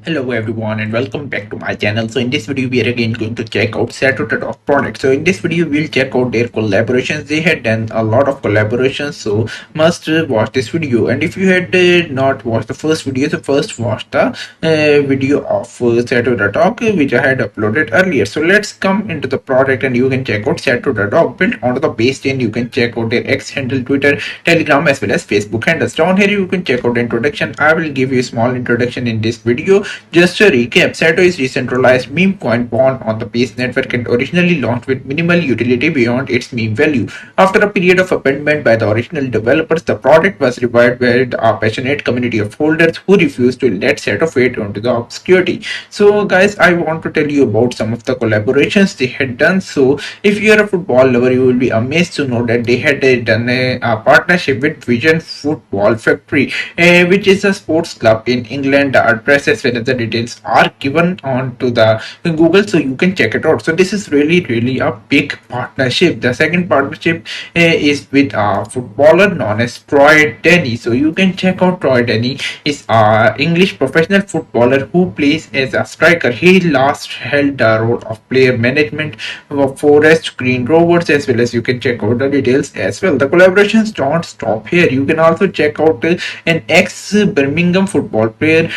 Hello everyone and welcome back to my channel. So in this video we are again going to check out SATO Token product. So in this video we'll check out their collaborations. They had done a lot of collaborations, so must watch this video. And if you had not watched the first video, so first watch the video of SATO Token which I had uploaded earlier. So let's come into the product and you can check out SATO Token built onto the base chain. You can check out their X handle, Twitter, Telegram as well as Facebook handles. Down here you can check out the introduction. I will give you a small introduction in this video. Just a recap, SATO is decentralized meme coin born on the base network and originally launched with minimal utility beyond its meme value. After a period of abandonment by the original developers, the product was revived by a passionate community of holders who refused to let SATO fade into the obscurity. So guys, I want to tell you about some of the collaborations they had done. So if you are a football lover, you will be amazed to know that they had done a partnership with Vision Football Factory, which is a sports club in England. The address as well as the details are given on to the Google, so you can check it out. So this is really a big partnership. The second partnership is with a footballer known as Troy Denny. So you can check out Troy Denny is a English professional footballer who plays as a striker. He last held the role of player management for Forest Green Rovers, as well as you can check out the details as well. The collaborations don't stop here. You can also check out an ex Birmingham football player,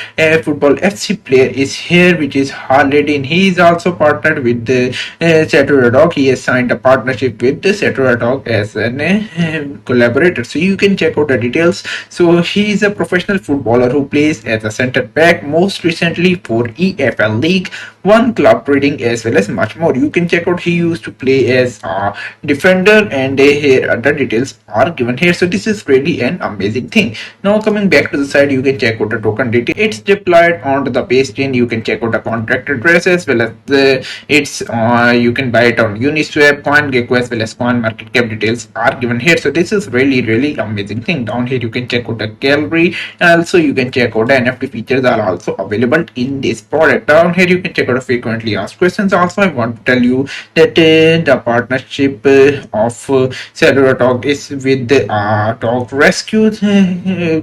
football FC player is here, which is Harledin. He is also partnered with the SATO Token. He has signed a partnership with the SATO Token as a collaborator. So you can check out the details. So he is a professional footballer who plays as a centre back, most recently for EFL League One club trading as well as much more. You can check out he used to play as a defender, and here the details are given here. So this is really an amazing thing. Now coming back to the side, you can check out the token detail. It's deployed onto the base chain. You can check out the contract address as well as you can buy it on Uniswap, CoinGecko as well as coin market cap details are given here. So this is really amazing thing. Down here you can check out the gallery, and also you can check out the NFT features are also available in this product. Down here you can check out the frequently asked questions. Also I want to tell you that the partnership of SATO Token is with the dog rescue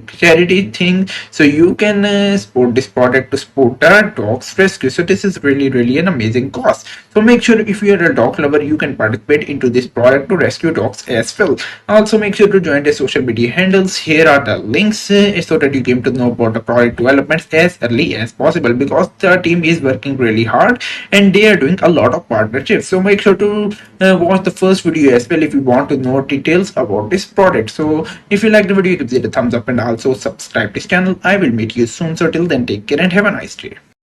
charity thing. So you can support this product to support the dogs rescue. So this is really an amazing cause. So make sure if you are a dog lover, you can participate into this product to rescue dogs as well. Also make sure to join the social media handles. Here are the links so that you came to know about the product developments as early as possible, because the team is working really hard and they are doing a lot of partnerships. So make sure to watch the first video as well if you want to know details about this product. So if you like the video, give it a thumbs up and also subscribe to this channel. I will meet you soon. So till then, take care and have a nice day.